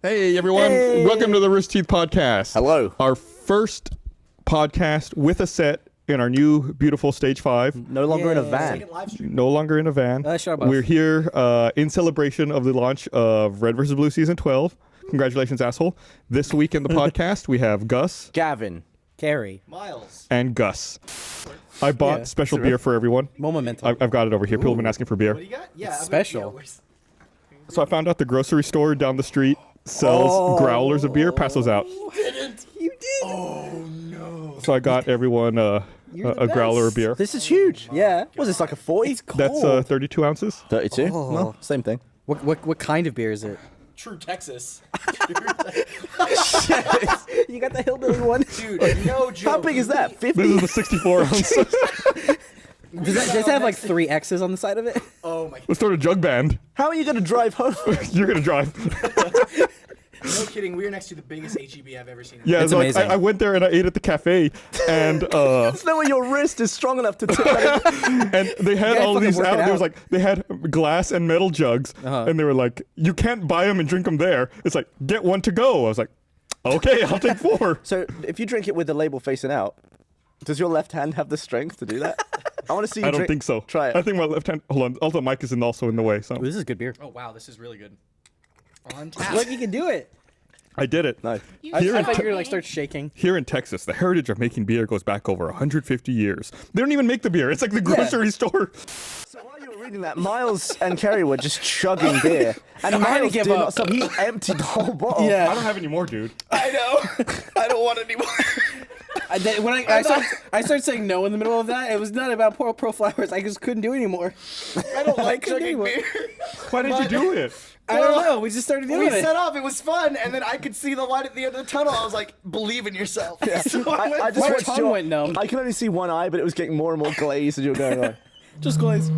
Hey, everyone. Hey. Welcome to the Rooster Teeth Podcast. Hello. Our first podcast with a set in our new, beautiful Stage 5. No longer in a van. Second live stream. No longer in a van. Shut up. We're here in celebration of the launch of Red vs. Blue Season 12. Congratulations, asshole. This week in the podcast, we have Gus Gavin. Kerry. Miles. and Gus. I bought special beer for everyone. Momentum. I've got it over here. People have been asking for beer. What do you got? Yeah. It's I'm special. Gonna, yeah, So I found out the grocery store down the street sells growlers of beer. Pass those out. you did. Oh no. So I got everyone a growler of beer. This is huge. Yeah. Was this like a 40? That's 32 ounces. 32? Oh. Well, same thing. What kind of beer is it? True Texas. You got the hillbilly one. Dude, no joke. How big is that? 50? This is the 64 ounce. Does it have like 3 X's on the side of it? Oh my. Let's start a jug band. How are you going to drive home? You're gonna drive. No kidding. We are next to the biggest HEB I've ever seen. Yeah, It's like, amazing. I went there and I ate at the cafe, and There's no way your wrist is strong enough to tip that in. and they had gotta all fucking these work it out. There was out. like they had glass and metal jugs, and they were like, you can't buy them and drink them there. It's like get one to go. I was like, okay, I'll take 4. So if you drink it with the label facing out, does your left hand have the strength to do that? I want to see you I don't drink. think so. Try it. I think my left hand. Hold on. Also, mic is also in the way. So This is good beer. Oh wow, this is really good. On tap. Look, you can do it. I did it. No. I Here in thought Te- you were gonna like start shaking. Here in Texas, the heritage of making beer goes back over 150 years. They don't even make the beer. It's like the grocery store. So while you were reading that, Miles and Kerry were just chugging beer. And Miles give did up. not stop. He emptied the whole bottle. Yeah. I don't have any more, dude. I know. I don't want any more. When I started saying no in the middle of that, it was not about Proflowers. I just couldn't do it anymore. I don't like chugging beer. Why did you do it? I don't know. We just started We doing it. set off. It was fun, and then I could see the light at the end of the tunnel. I was like, "Believe in yourself." So I went I just My watched tongue went numb. I can only see one eye, but it was getting more and more glazed as you were going on. Just glaze. So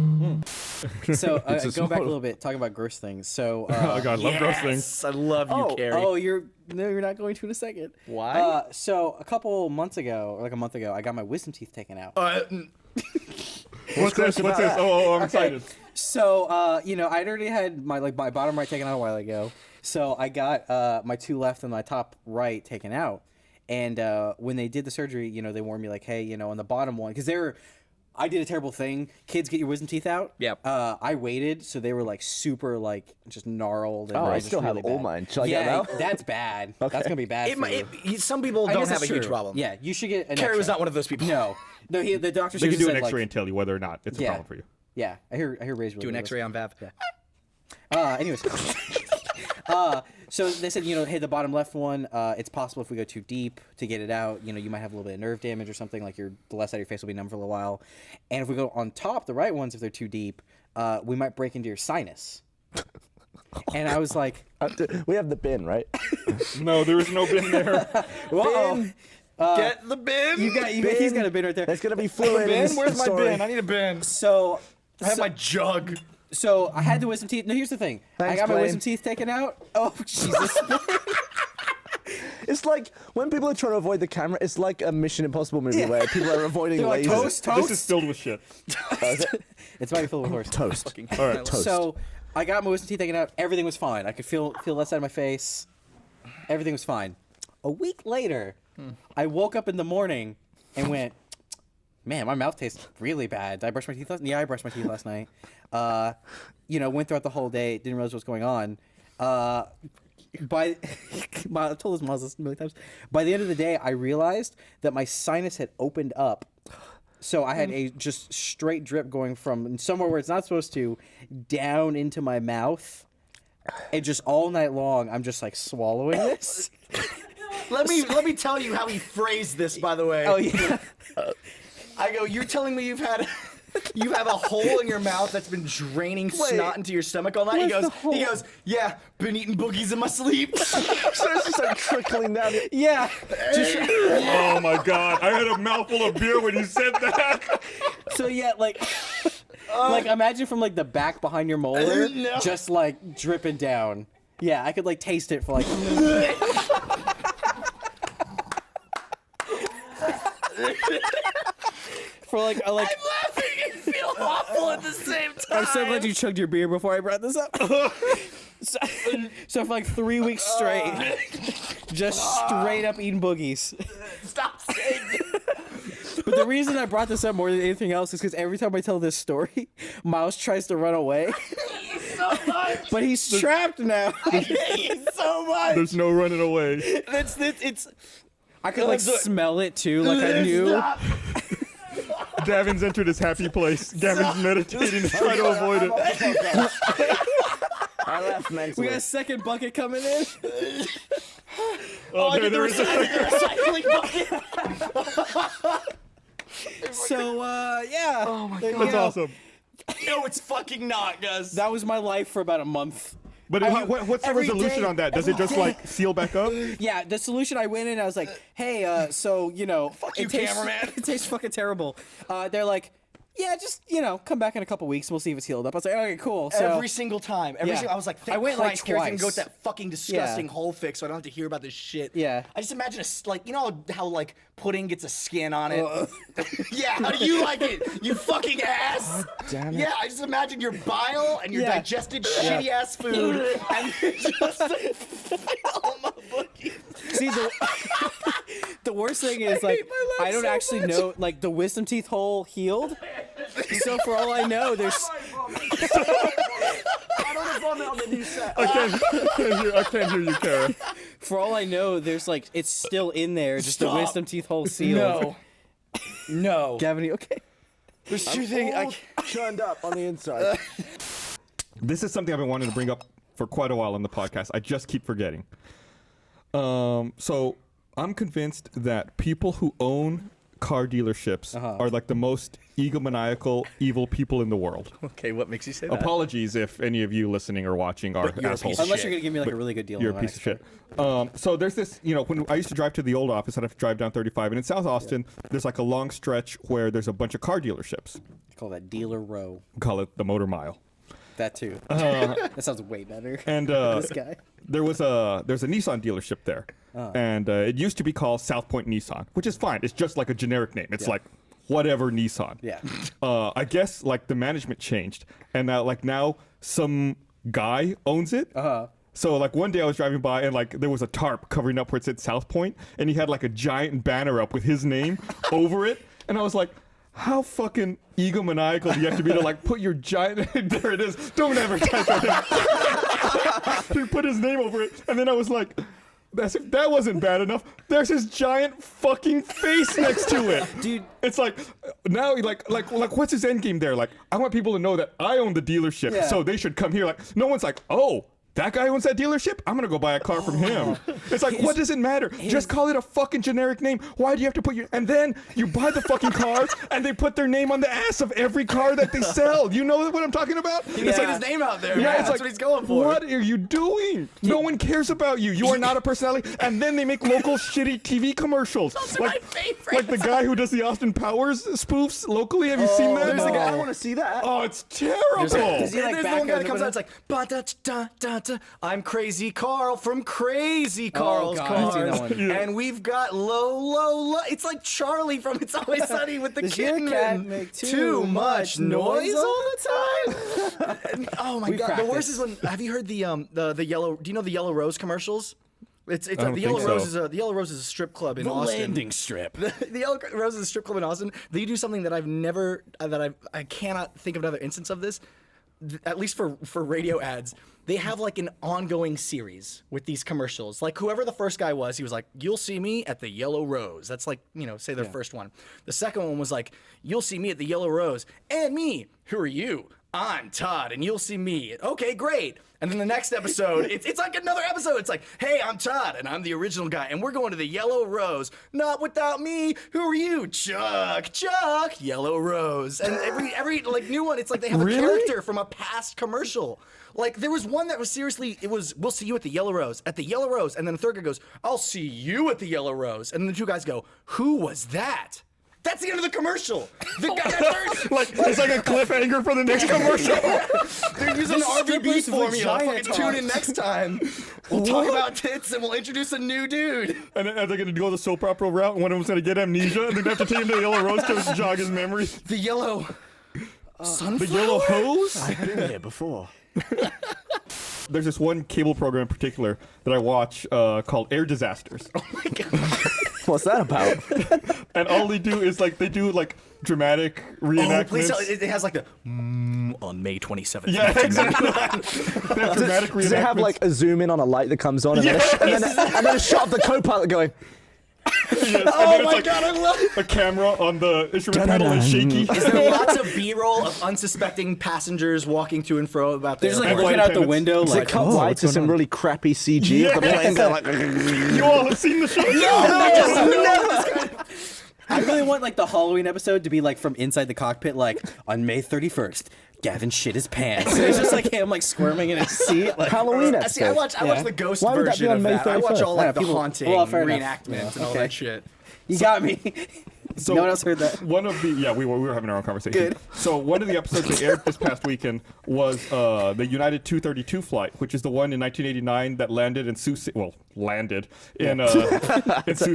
It's a go back a small- little bit, talking about gross things. So Oh god, I love gross things. I love you, Kerry. you're not going to in a second. Why? So a couple months ago, or like a month ago, I got my wisdom teeth taken out. What's this? What's this? Oh, I'm excited. So I'd already had my bottom right taken out a while ago. So I got my 2 left and my top right taken out. And when they did the surgery, they warned me like, hey, on the bottom one, because I did a terrible thing. Kids, get your wisdom teeth out. Yep. I waited, so they were like super like just gnarled. And Oh, they I were just still have really all bad. mine. Shall I yeah, get them out? that's bad. That's gonna be bad. For you. Some people I don't guess have a that's huge true. problem. Yeah, you should get an Kerry was X-ray. not one of those people. No, the doctor They can do an said, X-ray like, and tell you whether or not it's a Yeah. problem for you. Yeah, I hear Ray's really Do an good. X-ray on Vav. Anyways, so they said, hey, the bottom left one, it's possible if we go too deep to get it out, you might have a little bit of nerve damage or something, like the left side of your face will be numb for a little while. And if we go on top, the right ones, if they're too deep, we might break into your sinus. And I was like, We have the bin, right? No, there is no bin there. whoa. Get the bin. He's got a bin right there. There's going to be fluid in this Where's my story. bin? I need a bin. So, I have my jug. so I had the wisdom teeth. No, here's the thing. I Thanks, got my Blaine. wisdom teeth taken out. Oh, Jesus. It's like when people are trying to avoid the camera, it's like a Mission Impossible movie where people are avoiding They're like, lasers. toast. This is filled with shit. It's might be filled with horse. Toast. All right. Toast. So I got my wisdom teeth taken out. Everything was fine. I could feel left side of my face. Everything was fine. A week later, I woke up in the morning and went, man, my mouth tastes really bad. Did I brush my teeth last night? Yeah, I brushed my teeth last night. Went throughout the whole day. Didn't realize what was going on. I told this Maz a million times. By the end of the day, I realized that my sinus had opened up. So I had a just straight drip going from somewhere where it's not supposed to down into my mouth. And just all night long, I'm just like swallowing this. Let me tell you how he phrased this, by the way. Oh, yeah. I go, you're telling me you have a hole in your mouth that's been draining snot into your stomach all night? He goes, yeah, been eating boogies in my sleep. So it's just like trickling down. Yeah. Oh my god, I had a mouthful of beer when you said that. So, yeah, like imagine from like the back behind your molar, No. just like dripping down. Yeah, I could like taste it for like. For like, I'm laughing and feel awful at the same time. I'm so glad you chugged your beer before I brought this up. So for like 3 weeks straight, just straight up eating boogies. Stop saying it. But the reason I brought this up more than anything else is because every time I tell this story, Miles tries to run away. So much. But he's trapped now. I hate you so much. There's no running away. It's. I could like smell it too. Like I knew. Stop. Gavin's entered his happy place. Gavin's meditating to try to avoid it. I left mentally. We got a second bucket coming in. Oh, there is a recycling bucket. So yeah. Oh my That's awesome. No, it's fucking not, Gus. That was my life for about a month. But what's the every resolution day- on that? Does it just like seal back up? Yeah, the solution, I went in and I was like, hey, so, you know, you, it tastes, cameraman. it tastes fucking terrible. They're like, yeah, just, you know, come back in a couple weeks. We'll see if it's healed up. I was like, okay, cool. So Every single time. Yeah. I was like, thank I went, like, Christ, Kerry's gonna go twice. with that fucking disgusting hole fix so I don't have to hear about this shit. Yeah. I just imagine you know how like pudding gets a skin on it? Yeah, how do you like it? You fucking ass. damn it. Yeah, I just imagine your bile and your Yeah. digested shitty ass food and just all my bookies. see, the worst thing is, like, hate my life I don't so actually much. know, like, the wisdom teeth hole healed. So for all I know, there's... I don't vomit on the new set. I can't hear you, Kara. For all I know, there's, like, it's still in there, just the Stop. wisdom teeth hole sealed. No. No. Gavin, you okay? There's two things. All churned up on the inside. This is something I've been wanting to bring up for quite a while on the podcast. I just keep forgetting. So I'm convinced that people who own car dealerships are like the most egomaniacal, evil people in the world. Okay, what makes you say that? Apologies if any of you listening or watching are But you're a piece assholes. of Unless shit. you're going to give me, like, a really good deal. You're a on piece it. of shit. So there's this, you know, when I used to drive to the old office, I'd have to drive down 35. And in South Austin, there's like a long stretch where there's a bunch of car dealerships. Call that dealer row. We call it the Motor Mile. That too. That sounds way better. And This guy. there's a Nissan dealership there. And it used to be called South Point Nissan, which is fine. It's just like a generic name. It's like whatever Nissan. Yeah. I guess like the management changed, and now some guy owns it. So like one day I was driving by and like there was a tarp covering up where it said South Point, and he had like a giant banner up with his name over it, and I was like, how fucking egomaniacal do you have to be to like put your giant there it is. Don't ever type that in. He put his name over it, and then I was like, that wasn't bad enough. There's his giant fucking face next to it, Dude. It's like now, like what's his end game there? Like, I want people to know that I own the dealership, Yeah. so they should come here. Like, no one's like, oh, that guy owns that dealership? I'm gonna go buy a car from him. It's like, what does it matter? Just call it a fucking generic name. Why do you have to put your... And then you buy the fucking cars, and they put their name on the ass of every car that they sell. You know what I'm talking about? He needs to get his name out there. Yeah, man. it's That's like, what he's going for. what are you doing? No one cares about you. You are not a personality. And then they make local shitty TV commercials. Those are my favorite. Like the guy who does the Austin Powers spoofs locally. Have you seen that? There's the guy. I No. want to see that. Oh, it's terrible. Does he, like, There's the back one guy up that comes the out. It's like, ba-da-da-da-da. I'm Crazy Carl from Crazy Carl's God, I've seen that Cars, one. and we've got low. It's like Charlie from It's Always Sunny with the Does your kitten. cat make too much noise all the time? And, oh my We god, the worst practice. is when. Have you heard the yellow? Do you know the Yellow Rose commercials? It's don't the Yellow think Rose so. is the Yellow Rose is a strip club in Austin. strip. The Yellow Rose is a strip club in Austin. They do something that I cannot think of another instance of this. At least for radio ads, they have like an ongoing series with these commercials. Like whoever the first guy was, he was like, "You'll see me at the Yellow Rose." That's like, you know, say their first one. The second one was like, "You'll see me at the Yellow Rose." And me, who are you? I'm Todd, and you'll see me. Okay, great. And then the next episode, it's like another episode. It's like, hey, I'm Todd, and I'm the original guy, and we're going to the Yellow Rose. Not without me. Who are you? Chuck, Yellow Rose. And every like new one, it's like they have a character from a past commercial. Like there was one that was seriously, it was, "We'll see you at the Yellow Rose, and then the third guy goes, "I'll see you at the Yellow Rose," and then the two guys go, "Who was that?" That's the end of the commercial. The guy that Like it's like a cliffhanger for the next commercial. they're using the RVB stripper's formula. vagina Fucking tune in next time. We'll talk about tits and we'll introduce a new dude. And then are they going to go the soap opera route? And one of them's going to get amnesia, and they're going to have to take him to the Yellow Rose to jog his memory. The yellow The yellow hose? I've been here before. there's this one cable program in particular that I watch called Air Disasters. Oh my god. What's that about? And all they do is like dramatic Oh, reenactments. please tell, it has like the on May 27th. Yeah, exactly. They have dramatic Does it have reenactments. like a zoom in on a light that comes on, and, then, a shot of the co-pilot going? Oh my god, I love it. A camera on the instrument panel is shaky. Is there lots of B-roll of unsuspecting passengers walking to and fro about They're their just like And looking flight out the attendants. window, Does it like, cut oh, wide what's to going some on? really crappy CG of the plane going like? You all have seen the show? I really want like the Halloween episode to be like from inside the cockpit, like on May 31st, Gavin shit his pants. And it's just like him like squirming in his seat. Like, Halloween See, I episode. watch Yeah. the ghost Why would that be version on of May that. I watch 31st? all like Yeah, the people- haunting well, fair enough. reenactments Yeah, and all okay. that shit. You got me. So No one else heard that. One of the we were having our own conversation. Good. So one of the episodes that aired this past weekend was the United 232 flight, which is the one in 1989 that landed in in Sioux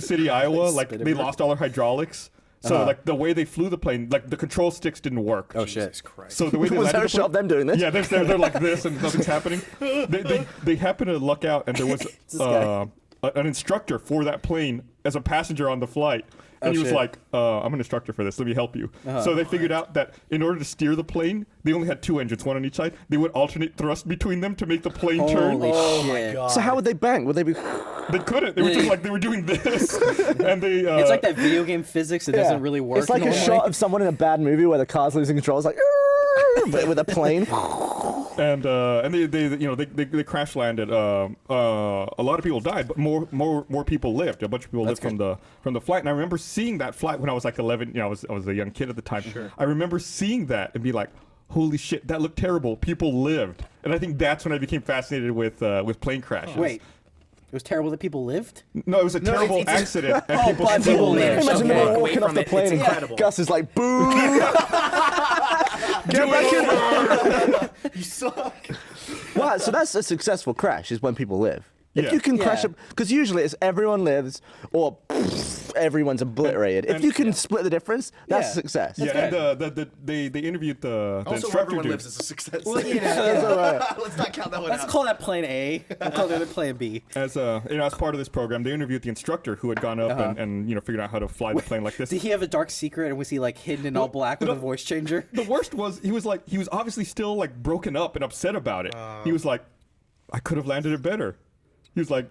City, Iowa. Like they lost all their hydraulics. So like the way they flew the plane, like the control sticks didn't work. Oh shit. Jesus Christ. So the way they Was landed there a the shot of them doing this? Yeah, they're like this and nothing's happening. They happen to luck out, and there was an instructor for that plane as a passenger on the flight. And he was shit. like, I'm an instructor for this. Let me help you. So they figured out that in order to steer the plane, they only had two engines, one on each side. They would alternate thrust between them to make the plane turn. Holy Oh my shit. god. So how would they bank? Would they be? They couldn't. They were just like, they were doing this. And they... It's like that video game physics. It doesn't really work. It's like a normally. shot of someone in a bad movie where the car's losing control. It's like, but with a plane. And they crash landed. A lot of people died, but more people lived. A bunch of people lived from the flight. And I remember seeing that flight when I was like 11. I was a young kid at the time. Sure. I remember seeing that and be like, holy shit, that looked terrible. People lived. And I think that's when I became fascinated with plane crashes. Wait. It was terrible that people lived? No, it was a terrible it's- accident. And Oh, people but still people lived. lived. Imagine Okay. them all Away walking off from the it. plane It's and incredible. Gus is like, boo! Get back in. You suck. Wow, so that's a successful crash, is when people live. If Yeah. you can crash Yeah. up, because usually it's everyone lives or everyone's obliterated. If you can split the difference, that's Yeah. a success. Yeah, and they interviewed the Also, instructor everyone dude. lives is a success. That's all right. Let's not count that one Let's out. call that plane A. We'll call the other plane B. As as part of this program, they interviewed the instructor who had gone up and figured out how to fly the plane like this. Did he have a dark secret, and was he like hidden in all black with a voice changer? The worst was he was obviously still like broken up and upset about it. He was like, I could have landed it better. He was like,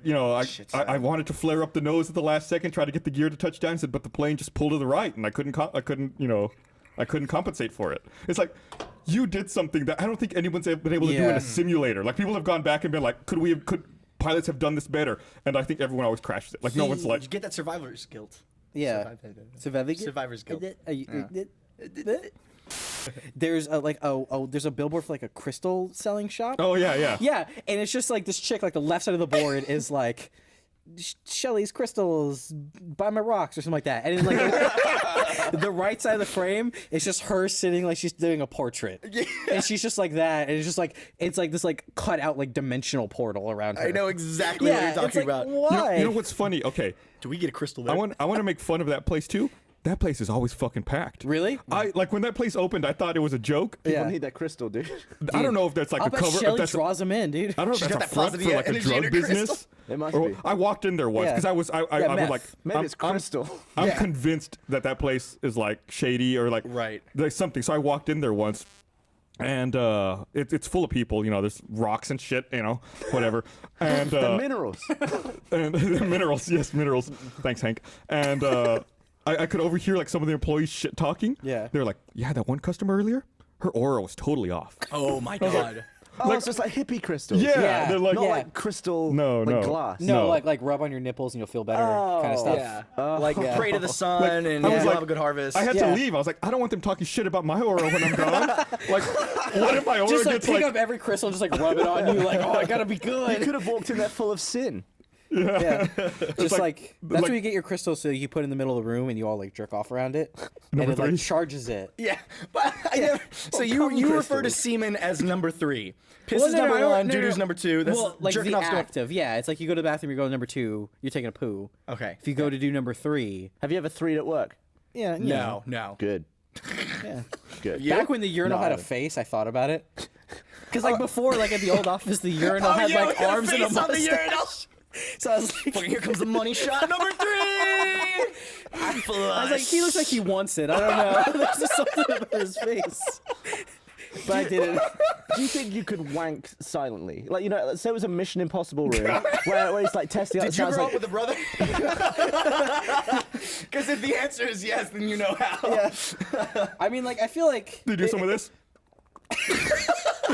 I wanted to flare up the nose at the last second, try to get the gear to touch down. He said, but the plane just pulled to the right, and I couldn't compensate for it. It's like, you did something that I don't think anyone's been able to do in Yeah. a simulator. Like people have gone back and been like, could pilots have done this better? And I think everyone always crashes it. Like no one's like, You get that survivor's guilt. Yeah. Survivor's guilt. There's there's a billboard for like a crystal selling shop. oh yeah. Yeah, and it's just like this chick, like the left side of the board is like Shelly's crystals, buy my rocks or something like that, and then like the right side of the frame is just her sitting like she's doing a portrait, and she's just like that, and it's like this like cut out like dimensional portal around her. I know exactly what you're Yeah, talking it's like, about. why? You know what's funny? Okay, Do we get a crystal there? I want to make fun of that place too. That place is always fucking packed. Really? I like when that place opened. I thought it was a joke. People Yeah. need that crystal, dude. I don't know if that's like I'll a bet cover. If Shelly that's draws them in, dude. I don't know if She's that's a got that front positive for like a energy in drug her business. crystal. It must Or- be. I walked in there once Yeah. because I was meth. like Maybe it's I'm- crystal. I'm Yeah. convinced that place is like shady or like Right. there's something. So I walked in there once. And it's full of people, there's rocks and shit, whatever. And The minerals. and minerals, yes, minerals. Thanks, Hank. And I could overhear like some of the employees shit talking. Yeah. They're like, yeah, that one customer earlier, her aura was totally off. Oh my god. Oh, it's just like hippie crystals. Yeah, they're like, Not Yeah. like crystal, No, like no. glass. No, No. like rub on your nipples and you'll feel better, kind of stuff. Yeah. Like pray to the sun and I was you'll like- have a good harvest. I had Yeah. to leave. I was like, I don't want them talking shit about my aura when I'm gone. Like, what if my aura Just like gets pick like, up every crystal and just like rub it on you, like, oh, I gotta be You good. could have walked in there full of sin. Yeah, just like that's like- where you get your crystal, so you put it in the middle of the room and you all like jerk off around it, and Number it like three? charges it. Yeah, but I never. So you common refer to crystals. semen as number 3. Piss Well, is no, no, number no, 1. no, no, Doo-doo's no. number 2. That's Well, like jerking the off's going. act of it's like you go to the bathroom, you go to number 2, you're taking a poo. Okay. If you go to do number 3, Have you ever threed at work? yeah, you know. No. Good. Yeah. Good. You? Back when the urinal No, I had a haven't. face, I thought about it. Because like before, like at the old office, the urinal had like arms and a mustache. So I was like, Here comes the money shot number 3. I was like, he looks like he wants it. I don't know. There's just something about his face. But I didn't. Do you think you could wank silently? Like, you know, let's say it was a Mission Impossible room where it's like testing out. Did you sounds grow like, up with a brother? Because if the answer is yes, then you know how. Yeah. I mean, like, I feel like. Do you do some of this?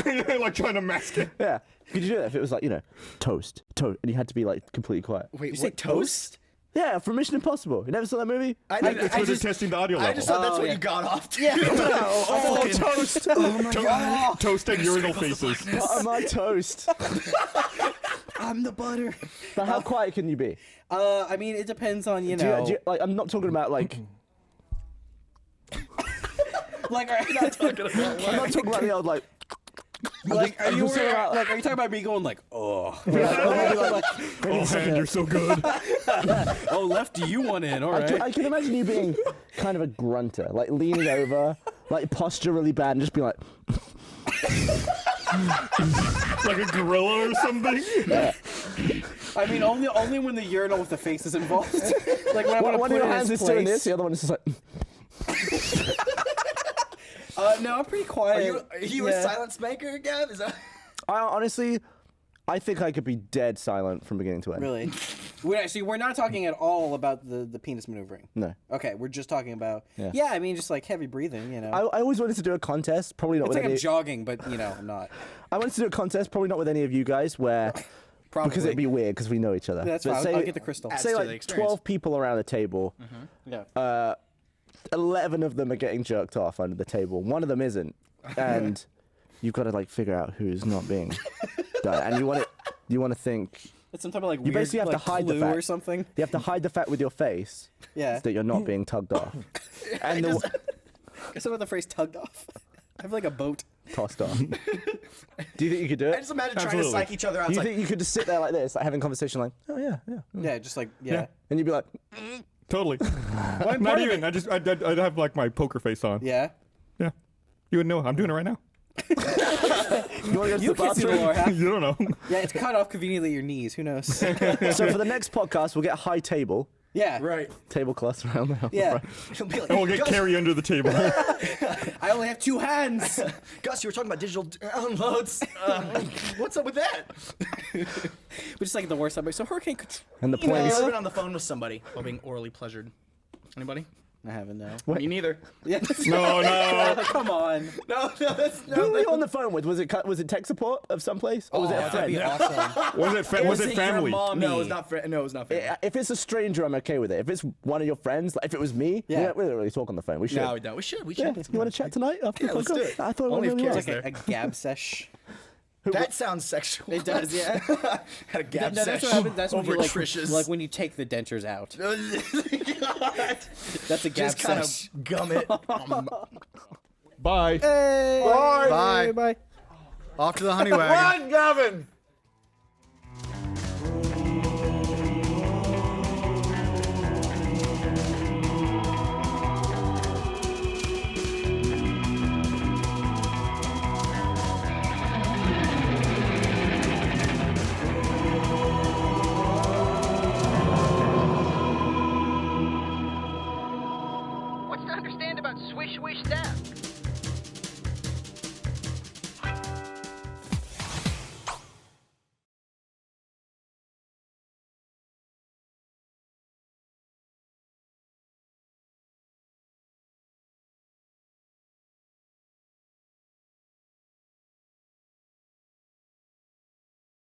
Like trying to mask it. Yeah. Could you do that if it was like, you know, toast, and you had to be like completely quiet? Wait, You say toast? Yeah, from Mission Impossible. You never saw that movie? I It's where they're testing the audio level. I just thought that's what yeah. you got off to. Yeah. Oh, toast! Oh my god. Toast and urinal faces. What am I toast? I'm the butter. But how quiet can you be? I mean, it depends on, you Do you, know. do you, like, I'm not talking about like. Like, are you not talking I'm not talking about the old like. like, are you just talking about, like, are you talking about me going like, oh, Oh, man, you're so good. oh, left, do you want in? All right. I can imagine you being kind of a grunter, like leaning over, like posture really bad, and just be like. Like a gorilla or something. I mean, only when the urinal with the face is involved. Like when I want to One put of it your in hands its is doing place. this, the other one is just like. No, I'm pretty quiet. Are you a silent spanker, Gav? Is that... Honestly, I think I could be dead silent from beginning to end. Really? We're not talking at all about the penis maneuvering. No. Okay, we're just talking about. Yeah. Yeah, I mean, just like heavy breathing, you know. I always wanted to do a contest, probably not it's with like any. I'm jogging, but you know, I'm not. I wanted to do a contest, probably not with any of you guys, where Probably. because it'd be weird because we know each other. That's But fine. say- I'll get the crystal. Adds Say to the like experience. 12 people around a table. Yeah. 11 of them are getting jerked off under the table. One of them isn't, and you've got to like figure out who's not being done. And you want to think. It's some type of like You weird, basically have like, to hide the clue fact or something. You have to hide the fact with your face Yeah. that you're not being tugged off and the, Guess about the phrase tugged off. I have like a boat. tossed off. Do you think you could do I it? just imagine trying Absolutely. to psych each other out. Do It's you like, think you could just sit there like this, like having conversation, like, oh yeah, Yeah, just like yeah. and you'd be like, Totally. Well, Not part of even. I'd have like my poker face on. Yeah. Yeah. You would know. I'm doing it right now. you want to go to You the can't see the bathroom? lower half. You don't know. Yeah, it's cut off conveniently at your knees. Who knows? So for the next podcast, we'll get a high table, Yeah. right. tablecloths around the house. Yeah. He'll be like, And we'll get Gus, Kerry under the table. I only have 2 hands. Gus, you were talking about digital downloads. What's up with that? But just like the worst subject. So hurricane control. And the Have you planes. ever been on the phone with somebody while being orally pleasured? Anybody? I haven't no. Me neither. Yeah. No, no. Come on. No, that's Who were you on the phone with? Was it tech support of some place, or was it a That'd friend? be awesome. Was it family? No, it's not. No, it's not. Family. If it's a stranger, I'm okay with it. If it's one of your friends, like if it was me, Yeah. we don't really talk on the phone. We should. No, we don't. We should. We Yeah. should. You want to chat tonight after Yeah, the let's podcast? do it. I thought Only it if went really Kerry's well. Like a gab sesh. That sounds sexual. It does, yeah. Had a gap No, that's sesh what happens. That's when over you like, Trish's. like when you take the dentures out. God. That's a gab Just kind sesh. of gum it. Bye. Hey. Bye. Bye. Off to the honey wagon. Gavin! What's to understand about swish wish that?